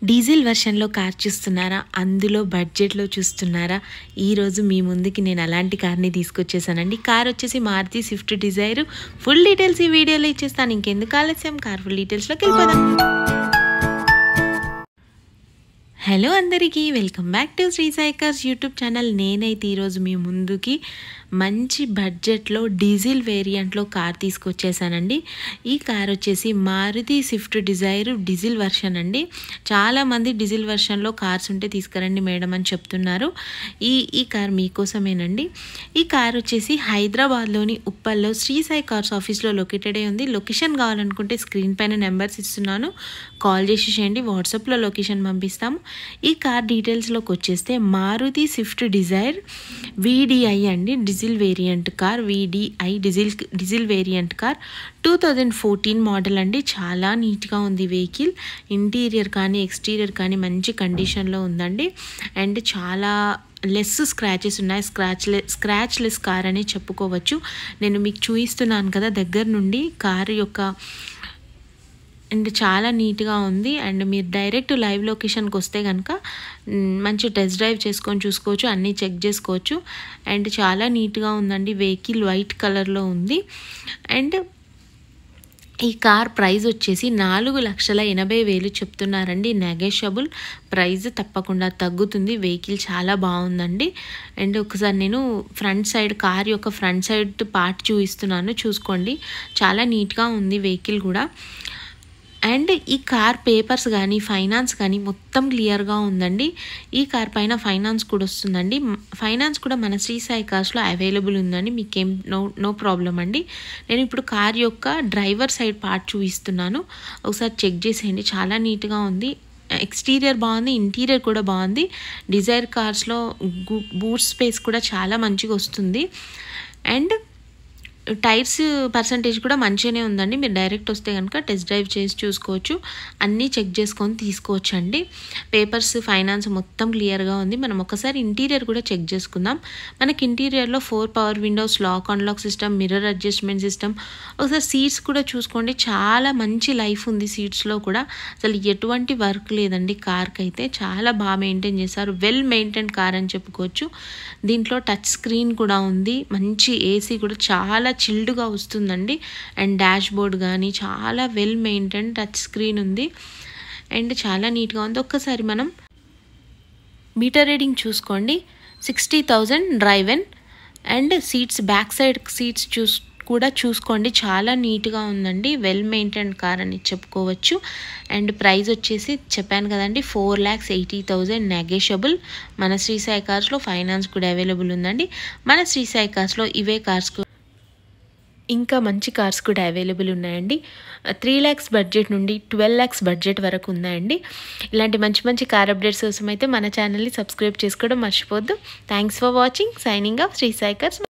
Diesel వెర్షన్‌లో car చూస్తున్నారా? అందులో బడ్జెట్‌లో చూస్తున్నారా? ఈరోజు మీ ముందుకి నేను అలాంటి కార్‌ని తీసుకొచ్చేసానండి. కార్ వచ్చేసి Maruti Swift Dzire. Full details ఈ వీడియోలో ఇచ్చేస్తాను. ఇంకెందుకు ఆలస్యం, కార్ ఫుల్ డీటెయిల్స్‌లోకి వెళ్ళిపోదాం. హలో అందరికీ, welcome back to Shri Sai cars YouTube channel. నేనైతే ఈరోజు మీ ముందుకి మంచి బడ్జెట్లో డీజిల్ వేరియంట్లో కార్ తీసుకొచ్చేసానండి. ఈ కార్ వచ్చేసి Maruti Swift Dzire diesel version అండి. చాలామంది డీజిల్ వెర్షన్లో కార్స్ ఉంటే తీసుకురండి మేడం అని చెప్తున్నారు. ఈ కార్ మీకోసమేనండి. ఈ కార్ వచ్చేసి హైదరాబాద్లోని ఉప్పల్లో శ్రీ సాయి కార్స్ ఆఫీస్లో లొకేటెడ్ అయి ఉంది. లొకేషన్ కావాలనుకుంటే స్క్రీన్ పైన నెంబర్స్ ఇస్తున్నాను, కాల్ చేసి చేయండి. వాట్సాప్లో లొకేషన్ పంపిస్తాము. ఈ కార్ డీటెయిల్స్లోకి వచ్చేస్తే మారుతి స్విఫ్ట్ డిజైర్ VDI అండి, diesel variant car. VDI diesel variant car 2014 model అండి. చాలా నీట్గా ఉంది వెహికల్. ఇంటీరియర్ కానీ ఎక్స్టీరియర్ కానీ మంచి కండిషన్లో ఉందండి. అండ్ చాలా లెస్ స్క్రాచెస్ ఉన్నాయి. స్క్రాచ్లెస్ కార్ అని చెప్పుకోవచ్చు. నేను మీకు చూపిస్తున్నాను కదా దగ్గర నుండి కార్ యొక్క. అండ్ చాలా నీట్గా ఉంది. అండ్ మీరు డైరెక్ట్ లైవ్ లొకేషన్కి వస్తే కనుక మంచి టెస్ట్ డ్రైవ్ చేసుకొని చూసుకోవచ్చు, అన్నీ చెక్ చేసుకోవచ్చు. అండ్ చాలా నీట్గా ఉందండి. వెహికల్ వైట్ కలర్లో ఉంది. అండ్ ఈ కార్ ప్రైస్ వచ్చేసి 4,80,000 చెప్తున్నారండి. నెగోషియబుల్ ప్రైస్ తప్పకుండా తగ్గుతుంది. వెహికల్ చాలా బాగుందండి. అండ్ ఒకసారి నేను ఫ్రంట్ సైడ్, కార్ యొక్క ఫ్రంట్ సైడ్ పార్ట్ చూపిస్తున్నాను, చూసుకోండి. చాలా నీట్గా ఉంది వెహికల్ కూడా. అండ్ ఈ కార్ పేపర్స్ కానీ ఫైనాన్స్ కానీ మొత్తం క్లియర్గా ఉందండి. ఈ కార్ పైన ఫైనాన్స్ కూడా వస్తుందండి. ఫైనాన్స్ కూడా మన శ్రీ సాయి కార్స్లో అవైలబుల్ ఉందండి. మీకేం నో ప్రాబ్లం అండి. నేను ఇప్పుడు కార్ యొక్క డ్రైవర్ సైడ్ పార్ట్ చూపిస్తున్నాను, ఒకసారి చెక్ చేసేయండి. చాలా నీట్గా ఉంది. ఎక్స్టీరియర్ బాగుంది, ఇంటీరియర్ కూడా బాగుంది. డిజైర్ కార్స్లో బూట్ స్పేస్ కూడా చాలా మంచిగా వస్తుంది. అండ్ టైర్స్ పర్సంటేజ్ కూడా మంచిగానే ఉందండి. మీరు డైరెక్ట్ వస్తే కనుక టెస్ట్ డ్రైవ్ చేసి చూసుకోవచ్చు, అన్నీ చెక్ చేసుకొని తీసుకోవచ్చు అండి. పేపర్స్ ఫైనాన్స్ మొత్తం క్లియర్గా ఉంది. మనం ఒకసారి ఇంటీరియర్ కూడా చెక్ చేసుకుందాం. మనకి ఇంటీరియర్లో 4 power windows, lock unlock system, mirror adjustment system. ఒకసారి సీట్స్ కూడా చూసుకోండి. చాలా మంచి లైఫ్ ఉంది సీట్స్లో కూడా. అసలు ఎటువంటి వర్క్ లేదండి కార్కి అయితే. చాలా బాగా మెయింటైన్ చేశారు. వెల్ మెయింటైన్ కార్ అని చెప్పుకోవచ్చు. దీంట్లో టచ్ స్క్రీన్ కూడా ఉంది. మంచి ఏసీ కూడా చాలా చిల్డ్గా వస్తుందండి. అండ్ డాష్ బోర్డ్ కానీ చాలా వెల్ మెయింటైన్ టచ్ స్క్రీన్ ఉంది. అండ్ చాలా నీట్గా ఉంది. ఒక్కసారి మనం మీటర్ రీడింగ్ చూసుకోండి. 60,000 driven. And seats, back side seats కూడా చూసుకోండి. చాలా నీట్గా ఉందండి. వెల్ మెయింటైన్ కార్ అని చెప్పుకోవచ్చు. అండ్ ప్రైస్ వచ్చేసి చెప్పాను కదండి, 4,80,000 నెగోషియబుల్. మన శ్రీ సాయి కార్స్లో ఫైనాన్స్ కూడా అవైలబుల్ ఉందండి. మన శ్రీ సాయి కార్స్లో ఇవే కార్స్ ఇంకా మంచి కార్స్ కూడా అవైలబుల్ ఉన్నాయండి. 3 lakhs బడ్జెట్ నుండి 12 lakhs బడ్జెట్ వరకు ఉన్నాయండి. ఇలాంటి మంచి మంచి కార్ అప్డేట్స్ కోసం అయితే మన ఛానల్ని సబ్స్క్రైబ్ చేసుకోవడం మర్చిపోద్దు. Thanks for watching. Signing off Sri Sai cars.